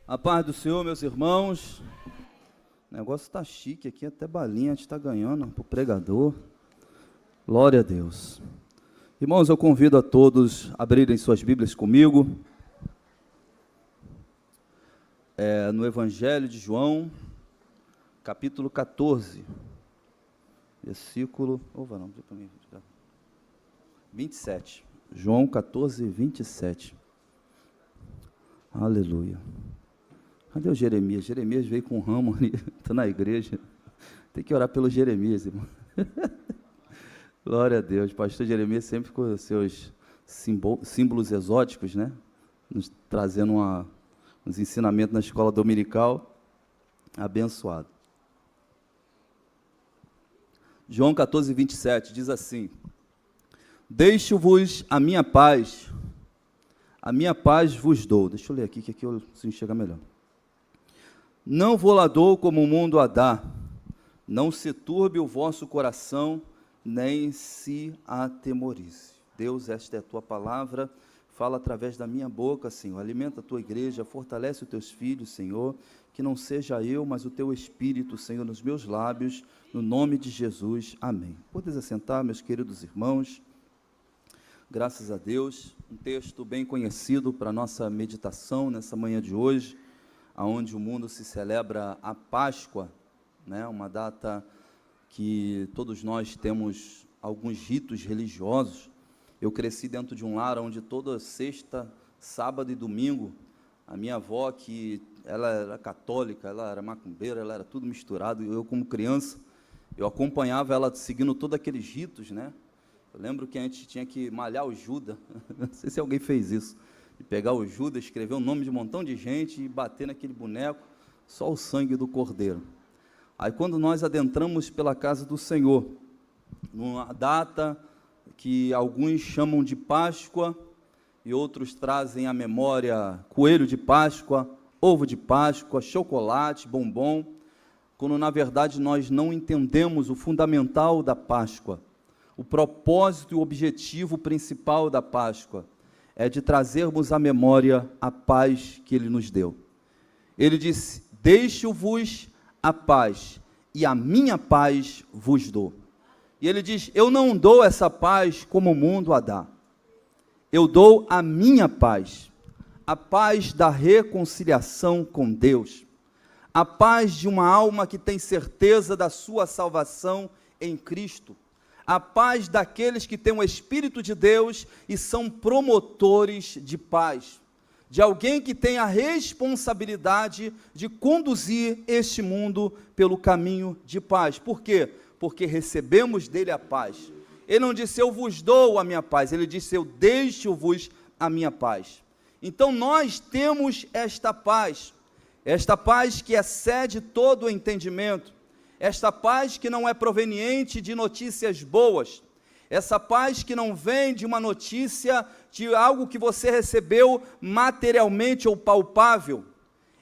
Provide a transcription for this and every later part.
A paz do Senhor, meus irmãos. O negócio está chique aqui, até balinha a gente está ganhando para o pregador. Glória a Deus. Irmãos, eu convido a todos a abrirem suas Bíblias comigo. No Evangelho de João, capítulo 14, versículo 27. João 14, 27. Aleluia. Cadê o Jeremias? Jeremias veio com um ramo ali, está na igreja. Tem que orar pelo Jeremias, irmão. Glória a Deus. Pastor Jeremias sempre com os seus símbolos exóticos, né? Nos trazendo uns ensinamentos na escola dominical. Abençoado. João 14, 27 diz assim: deixo-vos a minha paz vos dou. Deixa eu ler aqui, que aqui eu preciso enxergar melhor. Não vou lá dou como o mundo a dá, não se turbe o vosso coração, nem se atemorize. Deus, esta é a tua palavra, fala através da minha boca, Senhor, alimenta a tua igreja, fortalece os teus filhos, Senhor, que não seja eu, mas o teu Espírito, Senhor, nos meus lábios, no nome de Jesus, amém. Podes assentar, meus queridos irmãos. Graças a Deus, um texto bem conhecido para a nossa meditação nessa manhã de hoje, onde o mundo se celebra a Páscoa, né? Uma data que todos nós temos alguns ritos religiosos. Eu cresci dentro de um lar onde toda sexta, sábado e domingo, a minha avó, que ela era católica, ela era macumbeira, ela era tudo misturado, e eu como criança, eu acompanhava ela seguindo todos aqueles ritos, né? Eu lembro que a gente tinha que malhar o Judas, não sei se alguém fez isso, de pegar o Judas, escrever o nome de um montão de gente e bater naquele boneco, só o sangue do Cordeiro. Aí quando nós adentramos pela casa do Senhor, numa data que alguns chamam de Páscoa, e outros trazem à memória coelho de Páscoa, ovo de Páscoa, chocolate, bombom, quando na verdade nós não entendemos o fundamental da Páscoa. O propósito e o objetivo principal da Páscoa é de trazermos à memória a paz que Ele nos deu. Ele disse: deixo-vos a paz, e a minha paz vos dou. E Ele diz: eu não dou essa paz como o mundo a dá. Eu dou a minha paz, a paz da reconciliação com Deus, a paz de uma alma que tem certeza da sua salvação em Cristo, a paz daqueles que têm o Espírito de Deus e são promotores de paz, de alguém que tem a responsabilidade de conduzir este mundo pelo caminho de paz. Por quê? Porque recebemos dele a paz. Ele não disse: eu vos dou a minha paz, ele disse: eu deixo-vos a minha paz. Então nós temos esta paz que excede todo o entendimento, esta paz que não é proveniente de notícias boas, essa paz que não vem de uma notícia, de algo que você recebeu materialmente ou palpável.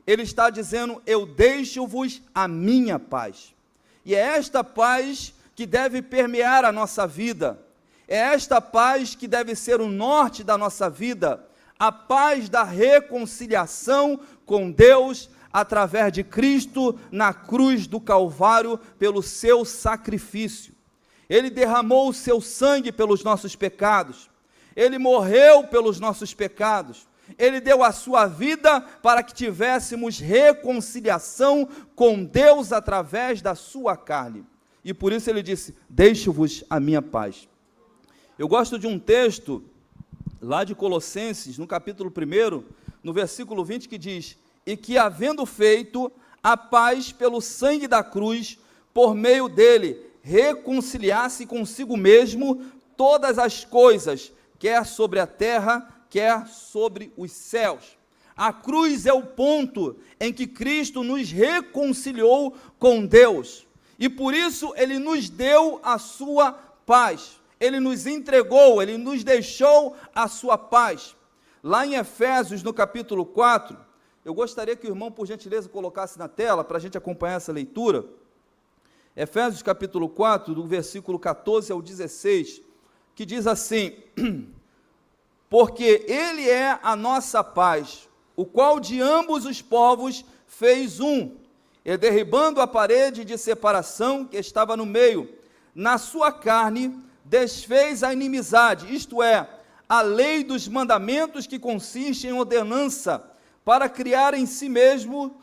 Ele está dizendo: eu deixo-vos a minha paz. E é esta paz que deve permear a nossa vida, é esta paz que deve ser o norte da nossa vida, a paz da reconciliação com Deus, através de Cristo na cruz do Calvário, pelo seu sacrifício. Ele derramou o seu sangue pelos nossos pecados, ele morreu pelos nossos pecados, ele deu a sua vida para que tivéssemos reconciliação com Deus através da sua carne. E por isso ele disse: deixo-vos a minha paz. Eu gosto de um texto lá de Colossenses, no capítulo 1, no versículo 20, que diz: e que, havendo feito a paz pelo sangue da cruz, por meio dele, reconciliasse consigo mesmo todas as coisas, quer sobre a terra, quer sobre os céus. A cruz é o ponto em que Cristo nos reconciliou com Deus, e por isso ele nos deu a sua paz, ele nos entregou, ele nos deixou a sua paz. Lá em Efésios, no capítulo 4, eu gostaria que o irmão, por gentileza, colocasse na tela, para a gente acompanhar essa leitura. Efésios capítulo 4, do versículo 14 ao 16, que diz assim: porque Ele é a nossa paz, o qual de ambos os povos fez um, e derribando a parede de separação que estava no meio, na sua carne desfez a inimizade, isto é, a lei dos mandamentos, que consiste em ordenança, para criar em si mesmo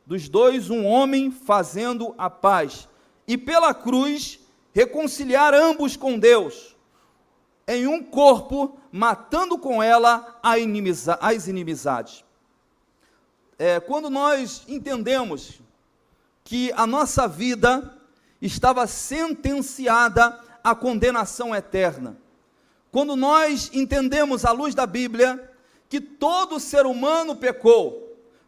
dos dois um homem, fazendo a paz, e pela cruz reconciliar ambos com Deus, em um corpo, matando com ela as inimizades. Quando nós entendemos que a nossa vida estava sentenciada à condenação eterna, quando nós entendemos à luz da Bíblia que todo ser humano pecou,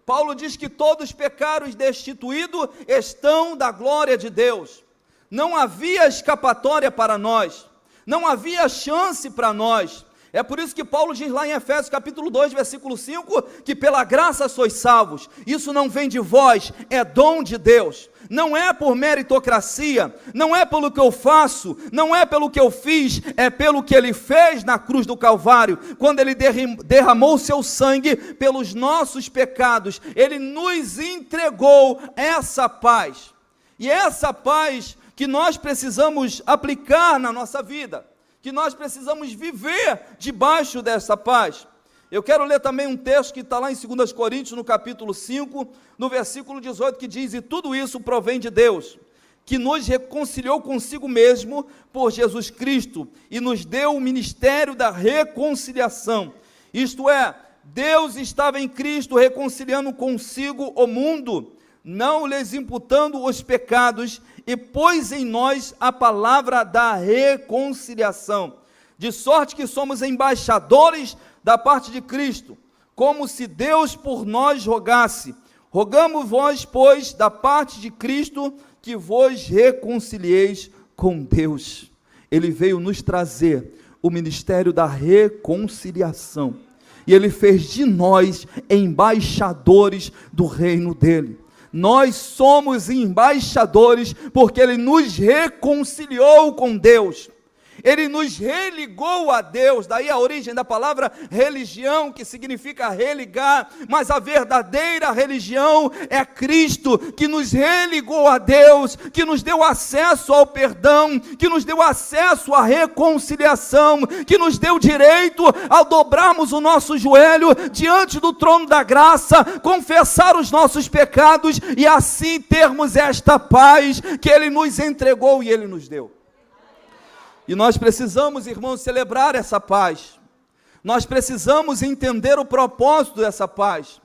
Paulo diz que todos pecaram e destituídos estão da glória de Deus, não havia escapatória para nós, não havia chance para nós. É por isso que Paulo diz lá em Efésios capítulo 2, versículo 5, que pela graça sois salvos. Isso não vem de vós, é dom de Deus. Não é por meritocracia, não é pelo que eu faço, não é pelo que eu fiz, é pelo que Ele fez na cruz do Calvário, quando Ele derramou o seu sangue pelos nossos pecados. Ele nos entregou essa paz, e essa paz que nós precisamos aplicar na nossa vida, que nós precisamos viver debaixo dessa paz. Eu quero ler também um texto que está lá em 2 Coríntios, no capítulo 5, no versículo 18, que diz: e tudo isso provém de Deus, que nos reconciliou consigo mesmo por Jesus Cristo, e nos deu o ministério da reconciliação. Isto é, Deus estava em Cristo reconciliando consigo o mundo, não lhes imputando os pecados, e pôs em nós a palavra da reconciliação, de sorte que somos embaixadores da parte de Cristo, como se Deus por nós rogasse. Rogamos-vos, pois, da parte de Cristo, que vos reconcilieis com Deus. Ele veio nos trazer o ministério da reconciliação, e Ele fez de nós embaixadores do reino dEle. Nós somos embaixadores porque Ele nos reconciliou com Deus, Ele nos religou a Deus, daí a origem da palavra religião, que significa religar, mas a verdadeira religião é Cristo, que nos religou a Deus, que nos deu acesso ao perdão, que nos deu acesso à reconciliação, que nos deu direito ao dobrarmos o nosso joelho diante do trono da graça, confessar os nossos pecados e assim termos esta paz que Ele nos entregou e Ele nos deu. E nós precisamos, irmãos, celebrar essa paz. Nós precisamos entender o propósito dessa paz.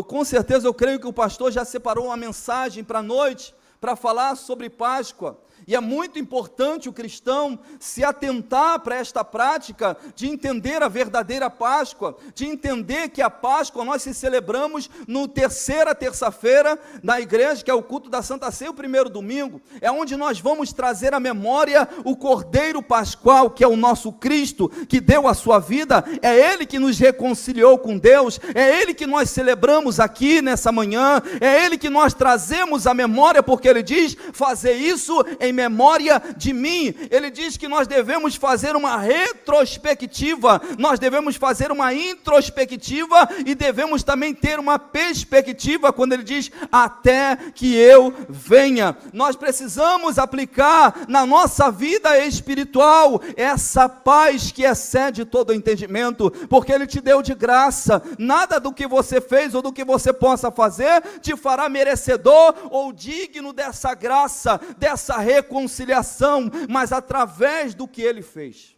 Com certeza, eu creio que o pastor já separou uma mensagem para a noite, para falar sobre Páscoa. E é muito importante o cristão se atentar para esta prática de entender a verdadeira Páscoa, de entender que a Páscoa nós se celebramos no terça-feira na igreja, que é o culto da Santa Ceia, o primeiro domingo, é onde nós vamos trazer à memória o Cordeiro Pascual, que é o nosso Cristo, que deu a sua vida, é Ele que nos reconciliou com Deus, é Ele que nós celebramos aqui nessa manhã, é Ele que nós trazemos à memória, porque Ele diz: fazer isso em memória de mim. Ele diz que nós devemos fazer uma retrospectiva, nós devemos fazer uma introspectiva e devemos também ter uma perspectiva, quando ele diz: até que eu venha. Nós precisamos aplicar na nossa vida espiritual essa paz que excede todo o entendimento, porque Ele te deu de graça. Nada do que você fez ou do que você possa fazer te fará merecedor ou digno dessa graça, dessa reconciliação, mas através do que Ele fez.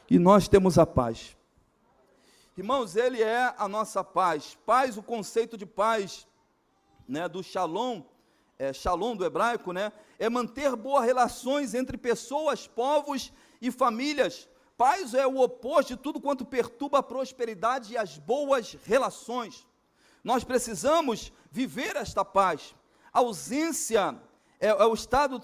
E nós temos a paz. Irmãos, Ele é a nossa paz. Paz, o conceito de paz, do shalom, shalom do hebraico, é manter boas relações entre pessoas, povos e famílias. Paz é o oposto de tudo quanto perturba a prosperidade e as boas relações. Nós precisamos viver esta paz. A ausência é o estado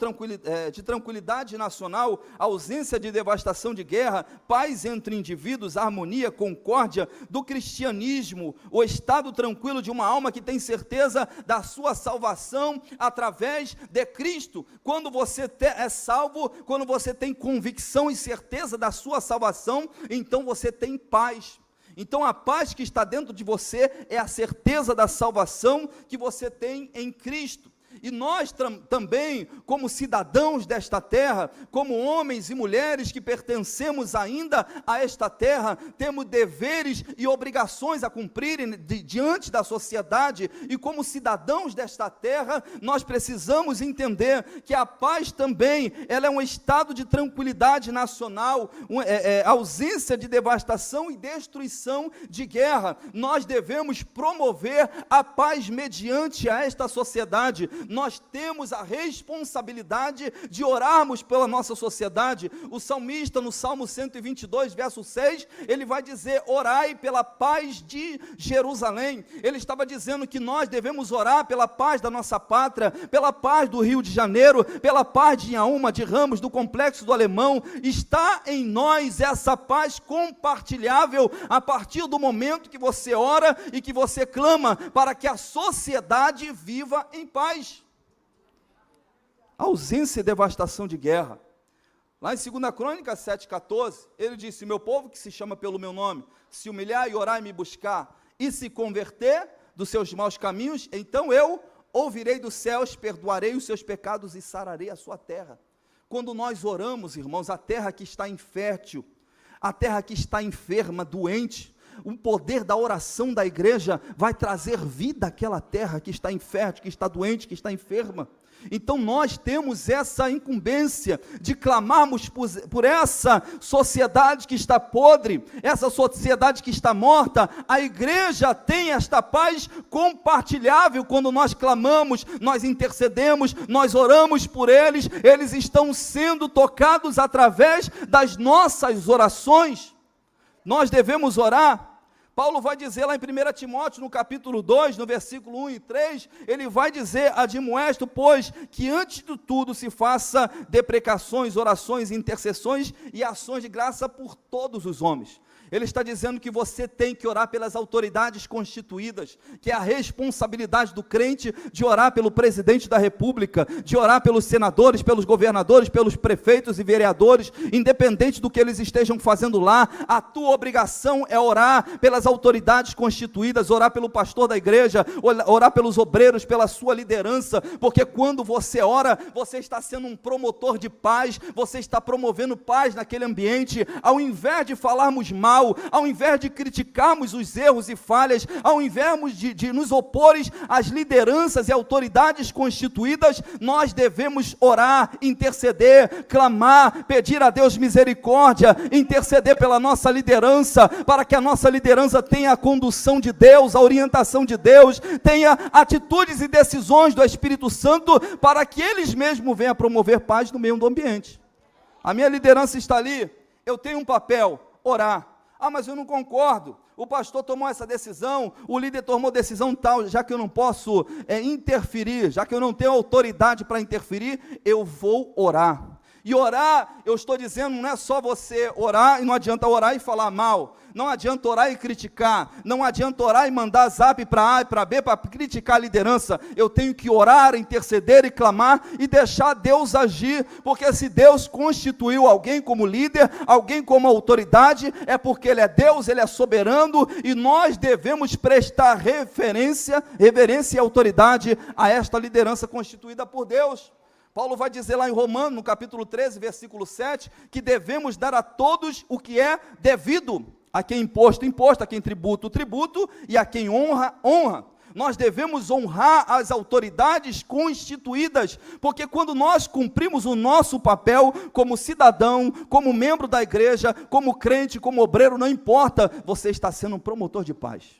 de tranquilidade nacional, ausência de devastação de guerra, paz entre indivíduos, harmonia, concórdia do cristianismo, o estado tranquilo de uma alma que tem certeza da sua salvação através de Cristo. Quando você é salvo, quando você tem convicção e certeza da sua salvação, então você tem paz. Então a paz que está dentro de você é a certeza da salvação que você tem em Cristo. E nós também, como cidadãos desta terra, como homens e mulheres que pertencemos ainda a esta terra, temos deveres e obrigações a cumprir diante da sociedade, e como cidadãos desta terra, nós precisamos entender que a paz também, ela é um estado de tranquilidade nacional, ausência de devastação e destruição de guerra. Nós devemos promover a paz mediante a esta sociedade. Nós temos a responsabilidade de orarmos pela nossa sociedade. O salmista, no Salmo 122, verso 6, ele vai dizer: orai pela paz de Jerusalém. Ele estava dizendo que nós devemos orar pela paz da nossa pátria, pela paz do Rio de Janeiro, pela paz de Inhaúma, de Ramos, do Complexo do Alemão. Está em nós essa paz compartilhável a partir do momento que você ora e que você clama para que a sociedade viva em paz. Ausência e devastação de guerra. Lá em 2 Crônicas 7,14, ele disse: meu povo que se chama pelo meu nome, se humilhar e orar e me buscar, e se converter dos seus maus caminhos, então eu ouvirei dos céus, perdoarei os seus pecados e sararei a sua terra. Quando nós oramos, irmãos, a terra que está infértil, a terra que está enferma, doente, o poder da oração da igreja vai trazer vida àquela terra que está infértil, que está doente, que está enferma. Então nós temos essa incumbência de clamarmos por essa sociedade que está podre, essa sociedade que está morta. A igreja tem esta paz compartilhável quando nós clamamos, nós intercedemos, nós oramos por eles, eles estão sendo tocados através das nossas orações. Nós devemos orar. Paulo vai dizer lá em 1 Timóteo, no capítulo 2, no versículo 1 e 3, ele vai dizer: admoesto, pois, que antes de tudo se faça deprecações, orações, intercessões e ações de graça por todos os homens. Ele está dizendo que você tem que orar pelas autoridades constituídas, que é a responsabilidade do crente de orar pelo presidente da república, de orar pelos senadores, pelos governadores, pelos prefeitos e vereadores, independente do que eles estejam fazendo lá. A tua obrigação é orar pelas autoridades constituídas, orar pelo pastor da igreja, orar pelos obreiros, pela sua liderança, porque quando você ora, você está sendo um promotor de paz, você está promovendo paz naquele ambiente. Ao invés de falarmos mal, ao invés de criticarmos os erros e falhas, ao invés de nos opores às lideranças e autoridades constituídas, nós devemos orar, interceder, clamar, pedir a Deus misericórdia, interceder pela nossa liderança, para que a nossa liderança tenha a condução de Deus, a orientação de Deus, tenha atitudes e decisões do Espírito Santo, para que eles mesmos venham promover paz no meio do ambiente. A minha liderança está ali, eu tenho um papel: orar. Ah, mas eu não concordo, o pastor tomou essa decisão, o líder tomou decisão tal, já que eu não posso interferir, já que eu não tenho autoridade para interferir, eu vou orar. E orar, eu estou dizendo, não é só você orar, e não adianta orar e falar mal, não adianta orar e criticar, não adianta orar e mandar zap para A e para B para criticar a liderança. Eu tenho que orar, interceder e clamar e deixar Deus agir, porque se Deus constituiu alguém como líder, alguém como autoridade, é porque Ele é Deus, Ele é soberano, e nós devemos prestar reverência e autoridade a esta liderança constituída por Deus. Paulo vai dizer lá em Romanos, no capítulo 13, versículo 7, que devemos dar a todos o que é devido. A quem imposto, imposto, a quem tributo, tributo, e a quem honra, honra. Nós devemos honrar as autoridades constituídas, porque quando nós cumprimos o nosso papel como cidadão, como membro da igreja, como crente, como obreiro, não importa, você está sendo um promotor de paz.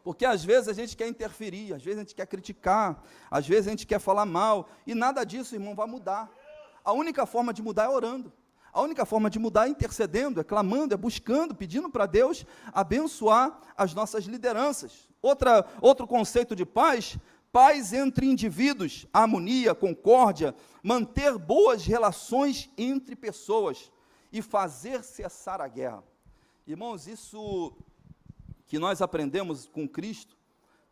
Porque às vezes a gente quer interferir, às vezes a gente quer criticar, às vezes a gente quer falar mal, e nada disso, irmão, vai mudar. A única forma de mudar é orando. A única forma de mudar é intercedendo, é clamando, é buscando, pedindo para Deus abençoar as nossas lideranças. Outro conceito de paz: paz entre indivíduos, harmonia, concórdia, manter boas relações entre pessoas e fazer cessar a guerra. Irmãos, isso que nós aprendemos com Cristo,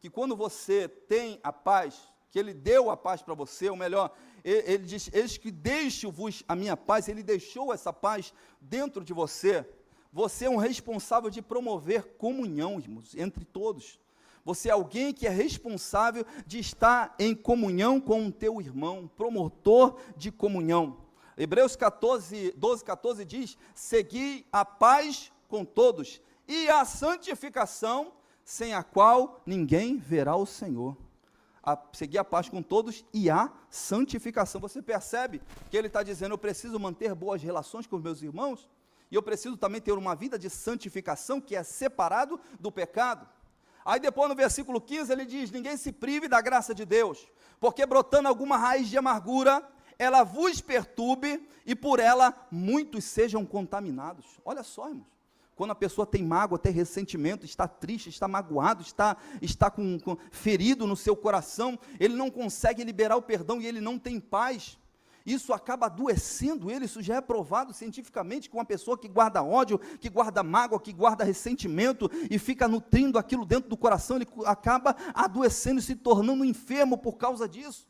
que quando você tem a paz, que Ele deu a paz para você, ou melhor, Ele diz: eis que deixo-vos a minha paz. Ele deixou essa paz dentro de você, Você é um responsável de promover comunhão, irmãos, entre todos. Você é alguém que é responsável de estar em comunhão com o teu irmão, promotor de comunhão. Hebreus 12, 14 diz: segui a paz com todos e a santificação, sem a qual ninguém verá o Senhor. Seguir a paz com todos e a santificação. Você percebe que ele está dizendo: eu preciso manter boas relações com os meus irmãos, e eu preciso também ter uma vida de santificação, que é separado do pecado. Aí depois no versículo 15 ele diz: ninguém se prive da graça de Deus, porque brotando alguma raiz de amargura, ela vos perturbe, e por ela muitos sejam contaminados. Olha só, irmãos, quando a pessoa tem mágoa, tem ressentimento, está triste, está magoado, está ferido no seu coração, ele não consegue liberar o perdão e ele não tem paz. Isso acaba adoecendo ele. Isso já é provado cientificamente, que uma pessoa que guarda ódio, que guarda mágoa, que guarda ressentimento e fica nutrindo aquilo dentro do coração, ele acaba adoecendo e se tornando enfermo por causa disso.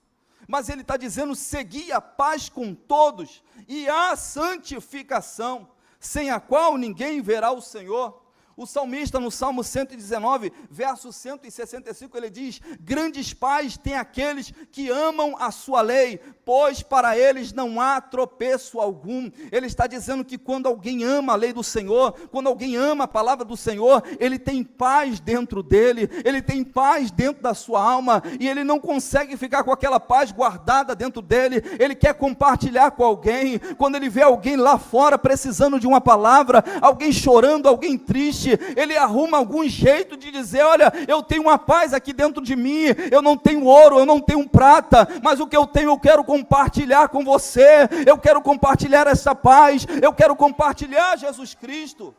Mas ele está dizendo: segui a paz com todos e a santificação, sem a qual ninguém verá o Senhor. O salmista, no Salmo 119, verso 165, ele diz: grandes paz têm aqueles que amam a sua lei, pois para eles não há tropeço algum. Ele está dizendo que quando alguém ama a lei do Senhor, quando alguém ama a palavra do Senhor, ele tem paz dentro dele, ele tem paz dentro da sua alma, e ele não consegue ficar com aquela paz guardada dentro dele, ele quer compartilhar com alguém. Quando ele vê alguém lá fora precisando de uma palavra, alguém chorando, alguém triste, ele arruma algum jeito de dizer: olha, eu tenho uma paz aqui dentro de mim, eu não tenho ouro, eu não tenho prata, mas o que eu tenho eu quero compartilhar com você, eu quero compartilhar essa paz, eu quero compartilhar Jesus Cristo.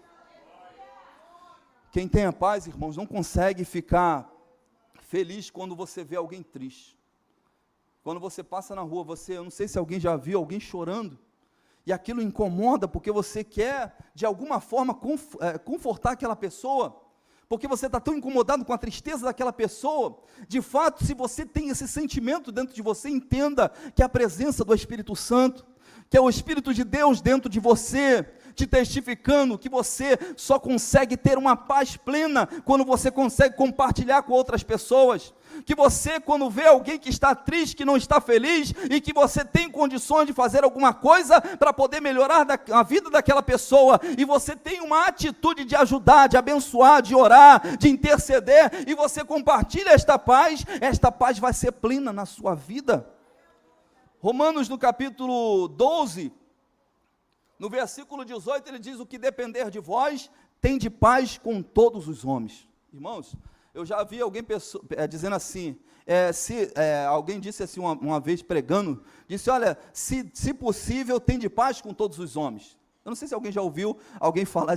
Quem tem a paz, irmãos, não consegue ficar feliz quando você vê alguém triste. Quando você passa na rua, eu não sei se alguém já viu alguém chorando, e aquilo incomoda, porque você quer, de alguma forma, confortar aquela pessoa, porque você está tão incomodado com a tristeza daquela pessoa. De fato, se você tem esse sentimento dentro de você, entenda que é a presença do Espírito Santo, que é o Espírito de Deus dentro de você, te testificando que você só consegue ter uma paz plena quando você consegue compartilhar com outras pessoas. Que você, quando vê alguém que está triste, que não está feliz, e que você tem condições de fazer alguma coisa para poder melhorar a vida daquela pessoa, e você tem uma atitude de ajudar, de abençoar, de orar, de interceder, e você compartilha esta paz vai ser plena na sua vida. Romanos, no capítulo 12, no versículo 18, ele diz: o que depender de vós, tende paz com todos os homens. Irmãos, eu já vi alguém dizendo assim, alguém disse assim uma vez pregando, disse: olha, se possível, tende paz com todos os homens. Eu não sei se alguém já ouviu alguém falar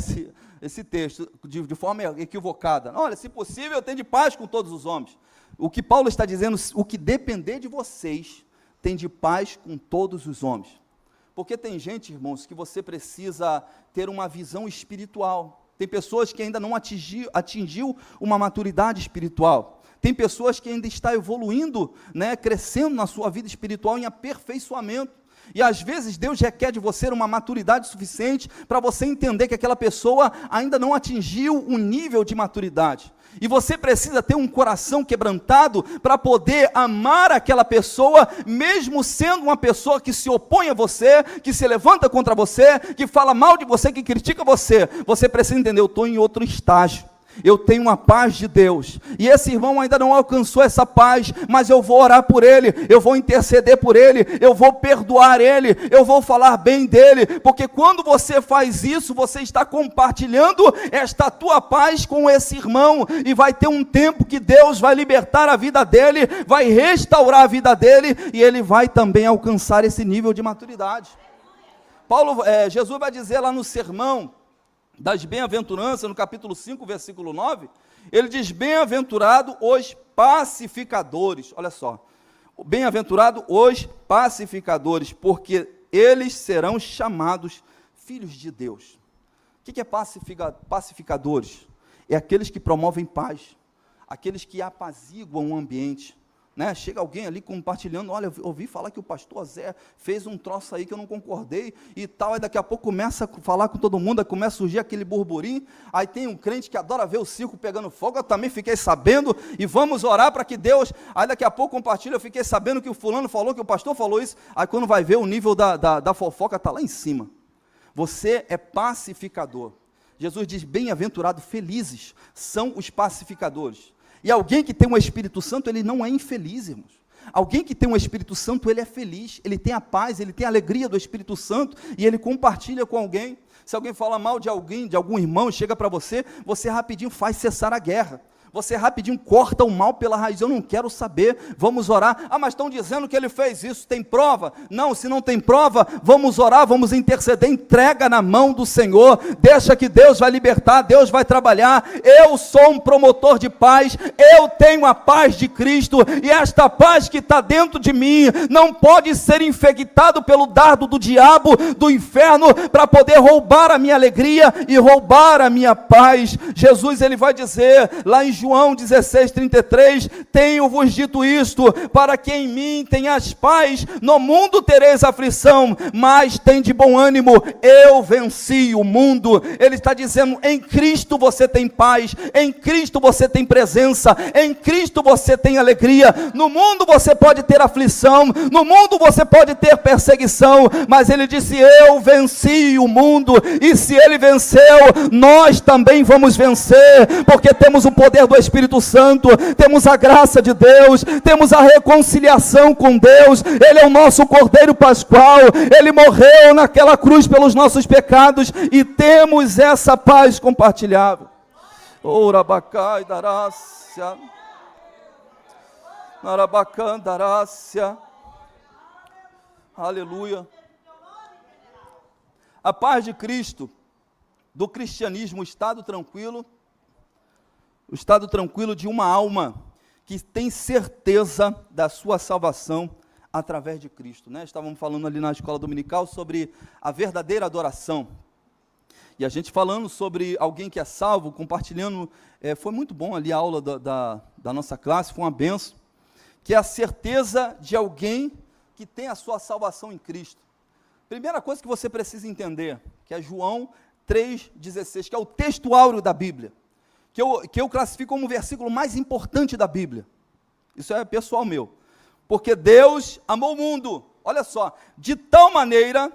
esse texto de forma equivocada. Olha, se possível, tende paz com todos os homens. O que Paulo está dizendo: o que depender de vocês, tende paz com todos os homens. Porque tem gente, irmãos, que você precisa ter uma visão espiritual. Tem pessoas que ainda não atingiu uma maturidade espiritual. Tem pessoas que ainda estão evoluindo, crescendo na sua vida espiritual em aperfeiçoamento. E às vezes Deus requer de você uma maturidade suficiente para você entender que aquela pessoa ainda não atingiu um nível de maturidade. E você precisa ter um coração quebrantado para poder amar aquela pessoa, mesmo sendo uma pessoa que se opõe a você, que se levanta contra você, que fala mal de você, que critica você. Você precisa entender: eu estou em outro estágio. Eu tenho uma paz de Deus, e esse irmão ainda não alcançou essa paz, mas eu vou orar por ele, eu vou interceder por ele, eu vou perdoar ele, eu vou falar bem dele, porque quando você faz isso, você está compartilhando esta tua paz com esse irmão, e vai ter um tempo que Deus vai libertar a vida dele, vai restaurar a vida dele, e ele vai também alcançar esse nível de maturidade. Jesus vai dizer lá no sermão das bem-aventuranças, no capítulo 5, versículo 9, ele diz: bem-aventurado os pacificadores. Olha só, bem-aventurado os pacificadores, porque eles serão chamados filhos de Deus. O que é pacificadores? É aqueles que promovem paz, aqueles que apaziguam o ambiente. né? Chega alguém ali compartilhando, olha, eu ouvi falar que o pastor Zé fez um troço aí que eu não concordei e tal, aí daqui a pouco começa a falar com todo mundo, aí começa a surgir aquele burburinho, aí tem um crente que adora ver o circo pegando fogo, eu também fiquei sabendo, e vamos orar para que Deus, aí daqui a pouco compartilha, eu fiquei sabendo que o fulano falou, que o pastor falou isso, aí quando vai ver o nível da fofoca está lá em cima. Você é pacificador. Jesus diz, bem-aventurado, felizes são os pacificadores. E alguém que tem um Espírito Santo, ele não é infeliz, irmãos. Alguém que tem um Espírito Santo, ele é feliz, ele tem a paz, ele tem a alegria do Espírito Santo, e ele compartilha com alguém. Se alguém fala mal de alguém, de algum irmão, chega para você, você rapidinho faz cessar a guerra. Você rapidinho corta o mal pela raiz, eu não quero saber, vamos orar. Ah, mas estão dizendo que ele fez isso, tem prova? Não, se não tem prova, vamos orar, vamos interceder, entrega na mão do Senhor, deixa que Deus vai libertar, Deus vai trabalhar. Eu sou um promotor de paz, eu tenho a paz de Cristo, e esta paz que está dentro de mim, não pode ser infectado pelo dardo do diabo, do inferno, para poder roubar a minha alegria, e roubar a minha paz. Jesus, ele vai dizer, lá em João 16:33, tenho-vos dito isto, para que em mim tenhas paz, no mundo tereis aflição, mas tem de bom ânimo, eu venci o mundo. Ele está dizendo, em Cristo você tem paz, em Cristo você tem presença, em Cristo você tem alegria. No mundo você pode ter aflição, no mundo você pode ter perseguição, mas ele disse, eu venci o mundo, e se ele venceu, nós também vamos vencer, porque temos o poder do Espírito Santo, temos a graça de Deus, temos a reconciliação com Deus. Ele é o nosso Cordeiro Pascual, ele morreu naquela cruz pelos nossos pecados, e temos essa paz compartilhável. Orabacai darácia, narabacan darácia, aleluia. A paz de Cristo, do cristianismo, o estado tranquilo de uma alma que tem certeza da sua salvação através de Cristo, né? Estávamos falando ali na escola dominical sobre a verdadeira adoração, e a gente falando sobre alguém que é salvo, compartilhando, foi muito bom ali a aula da nossa classe, foi uma benção, que é a certeza de alguém que tem a sua salvação em Cristo. Primeira coisa que você precisa entender, que é João 3,16, que é o texto áureo da Bíblia, que eu classifico como o versículo mais importante da Bíblia. Isso é pessoal meu. Porque Deus amou o mundo, olha só, de tal maneira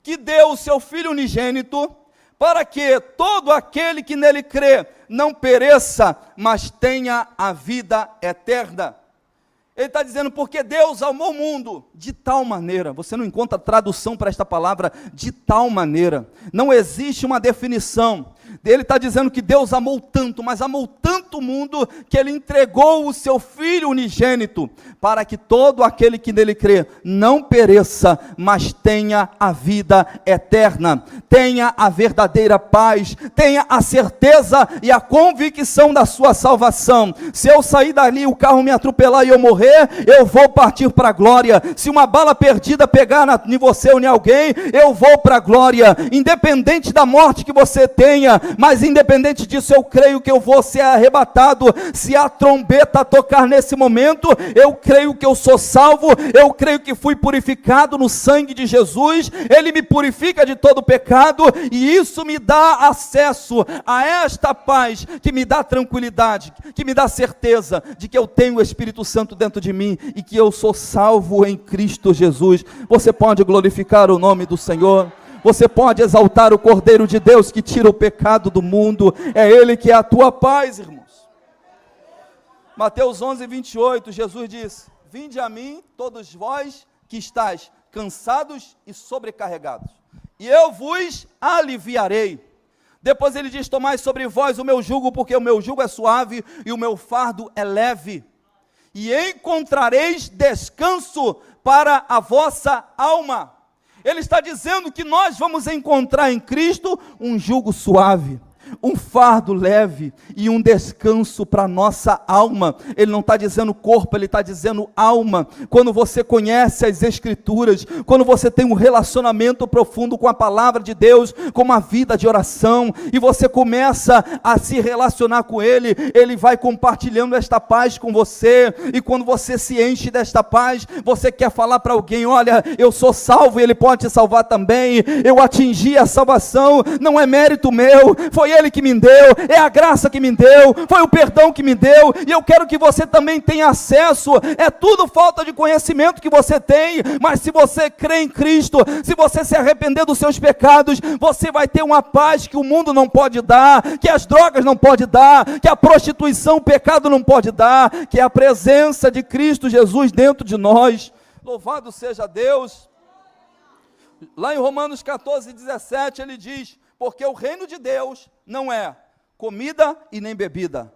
que deu o seu Filho unigênito, para que todo aquele que nele crê não pereça, mas tenha a vida eterna. Ele está dizendo, porque Deus amou o mundo de tal maneira. Você não encontra tradução para esta palavra, de tal maneira. Não existe uma definição. Ele está dizendo que Deus amou tanto, mas amou tanto o mundo, que Ele entregou o seu Filho unigênito, para que todo aquele que nele crê não pereça, mas tenha a vida eterna, tenha a verdadeira paz, tenha a certeza e a convicção da sua salvação. Se eu sair dali, o carro me atropelar e eu morrer, eu vou partir para a glória. Se uma bala perdida pegar em você ou em alguém, eu vou para a glória, independente da morte que você tenha. Mas independente disso, eu creio que eu vou ser arrebatado. Se a trombeta tocar nesse momento, eu creio que eu sou salvo, eu creio que fui purificado no sangue de Jesus, Ele me purifica de todo pecado, e isso me dá acesso a esta paz, que me dá tranquilidade, que me dá certeza de que eu tenho o Espírito Santo dentro de mim, e que eu sou salvo em Cristo Jesus. Você pode glorificar o nome do Senhor? Você pode exaltar o Cordeiro de Deus que tira o pecado do mundo? É Ele que é a tua paz, irmãos. Mateus 11:28, Jesus diz, vinde a mim todos vós que estáis cansados e sobrecarregados, e eu vos aliviarei. Depois ele diz, tomai sobre vós o meu jugo, porque o meu jugo é suave e o meu fardo é leve, e encontrareis descanso para a vossa alma. Ele está dizendo que nós vamos encontrar em Cristo um jugo suave, um fardo leve e um descanso para a nossa alma. Ele não está dizendo corpo, ele está dizendo alma. Quando você conhece as Escrituras, quando você tem um relacionamento profundo com a palavra de Deus, com uma vida de oração, e você começa a se relacionar com Ele, Ele vai compartilhando esta paz com você, e quando você se enche desta paz, você quer falar para alguém: olha, eu sou salvo e Ele pode te salvar também, eu atingi a salvação, não é mérito meu, foi Ele que me deu, é a graça que me deu, foi o perdão que me deu, e eu quero que você também tenha acesso. É tudo falta de conhecimento que você tem, mas se você crê em Cristo, se você se arrepender dos seus pecados, você vai ter uma paz que o mundo não pode dar, que as drogas não podem dar, que a prostituição, o pecado não pode dar, que é a presença de Cristo Jesus dentro de nós. Louvado seja Deus. Lá em Romanos 14:17 ele diz: porque o reino de Deus não é comida e nem bebida.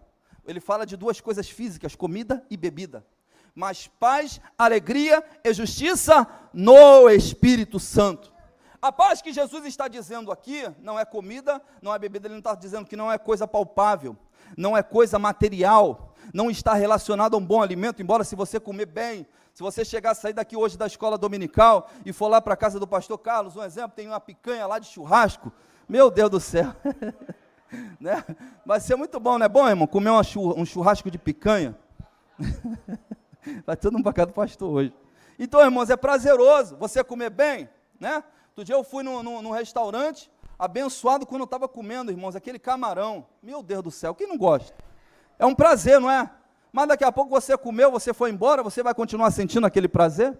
Ele fala de duas coisas físicas, comida e bebida, mas paz, alegria e justiça no Espírito Santo. A paz que Jesus está dizendo aqui não é comida, não é bebida. Ele não está dizendo que não é coisa palpável, não é coisa material, não está relacionado a um bom alimento, embora se você comer bem, se você chegar a sair daqui hoje da escola dominical e for lá para a casa do pastor Carlos, um exemplo, tem uma picanha lá de churrasco, meu Deus do céu, né? Vai ser muito bom, não é bom, irmão, comer um churrasco de picanha? Vai todo mundo para casa do pastor hoje. Então, irmãos, é prazeroso você comer bem, né? Outro dia eu fui num restaurante, abençoado quando eu estava comendo, irmãos, aquele camarão, meu Deus do céu, quem não gosta? É um prazer, não é? Mas daqui a pouco você comeu, você foi embora, você vai continuar sentindo aquele prazer?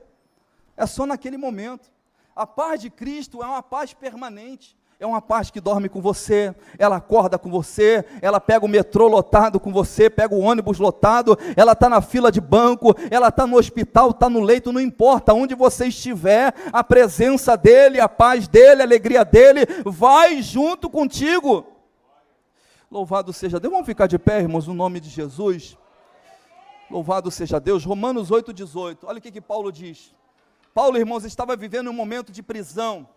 É só naquele momento. A paz de Cristo é uma paz permanente, é uma paz que dorme com você, ela acorda com você, ela pega o metrô lotado com você, pega o ônibus lotado, ela está na fila de banco, ela está no hospital, está no leito, não importa onde você estiver, a presença dEle, a paz dEle, a alegria dEle, vai junto contigo. Louvado seja Deus. Vamos ficar de pé, irmãos, no nome de Jesus. Louvado seja Deus. Romanos 8:18, olha o que Paulo diz. Paulo, irmãos, estava vivendo um momento de prisão.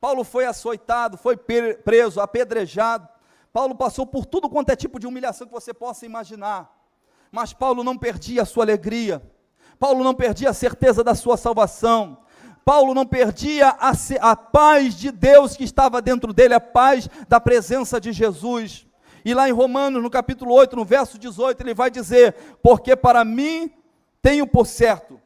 Paulo foi açoitado, foi preso, apedrejado. Paulo passou por tudo quanto é tipo de humilhação que você possa imaginar. Mas Paulo não perdia a sua alegria. Paulo não perdia a certeza da sua salvação. Paulo não perdia a paz de Deus que estava dentro dele, a paz da presença de Jesus. E lá em Romanos, no capítulo 8, no verso 18, ele vai dizer: porque para mim tenho por certo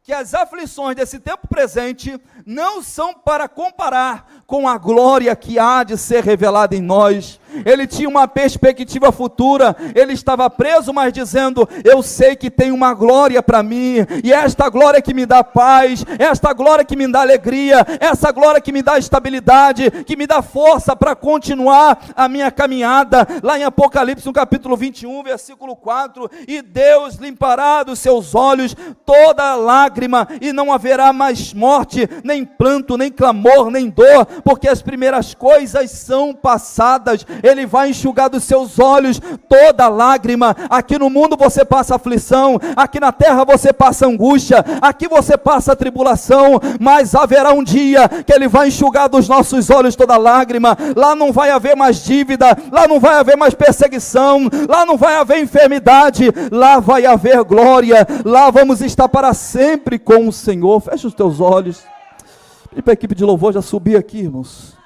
que as aflições desse tempo presente não são para comparar com a glória que há de ser revelada em nós. Ele tinha uma perspectiva futura, ele estava preso, mas dizendo: eu sei que tem uma glória para mim, e esta glória que me dá paz, esta glória que me dá alegria, essa glória que me dá estabilidade, que me dá força para continuar a minha caminhada. Lá em Apocalipse, no capítulo 21, versículo 4, e Deus limpará dos seus olhos toda lágrima, e não haverá mais morte, nem pranto, nem clamor, nem dor, porque as primeiras coisas são passadas. Ele vai enxugar dos seus olhos toda lágrima. Aqui no mundo você passa aflição, aqui na terra você passa angústia, aqui você passa tribulação, mas haverá um dia que Ele vai enxugar dos nossos olhos toda lágrima. Lá não vai haver mais dívida, lá não vai haver mais perseguição, lá não vai haver enfermidade, lá vai haver glória, lá vamos estar para sempre com o Senhor. Fecha os teus olhos. E para a equipe de louvor já subir aqui, irmãos.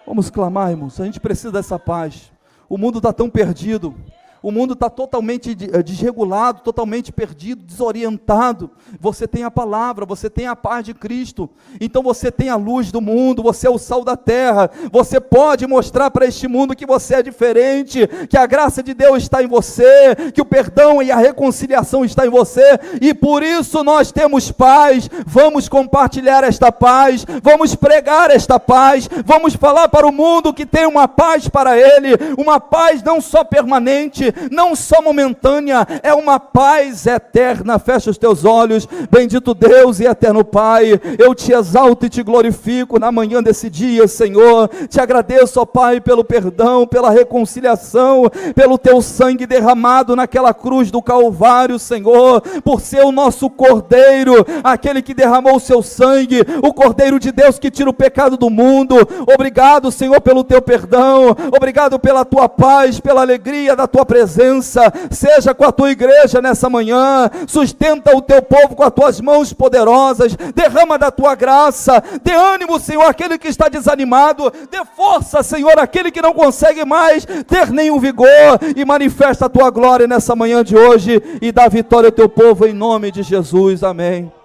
Vamos clamar, irmãos. A gente precisa dessa paz. O mundo está tão perdido. O mundo está totalmente desregulado, totalmente perdido, desorientado. Você tem a palavra, você tem a paz de Cristo. Então você tem a luz do mundo, você é o sal da terra. Você pode mostrar para este mundo que você é diferente, que a graça de Deus está em você, que o perdão e a reconciliação está em você. E por isso nós temos paz. Vamos compartilhar esta paz, vamos pregar esta paz, vamos falar para o mundo que tem uma paz para ele, uma paz não só permanente, paz, não só momentânea, é uma paz eterna. Fecha os teus olhos. Bendito Deus e eterno Pai, eu te exalto e te glorifico na manhã desse dia, Senhor. Te agradeço, ó Pai, pelo perdão, pela reconciliação, pelo teu sangue derramado naquela cruz do Calvário, Senhor, por ser o nosso Cordeiro, aquele que derramou o seu sangue, o Cordeiro de Deus que tira o pecado do mundo. Obrigado, Senhor, pelo teu perdão, obrigado pela tua paz, pela alegria da tua presença. Seja com a tua igreja nessa manhã, sustenta o teu povo com as tuas mãos poderosas, derrama da tua graça, dê ânimo, Senhor, aquele que está desanimado, dê força, Senhor, aquele que não consegue mais ter nenhum vigor, e manifesta a tua glória nessa manhã de hoje, e dá vitória ao teu povo em nome de Jesus, amém.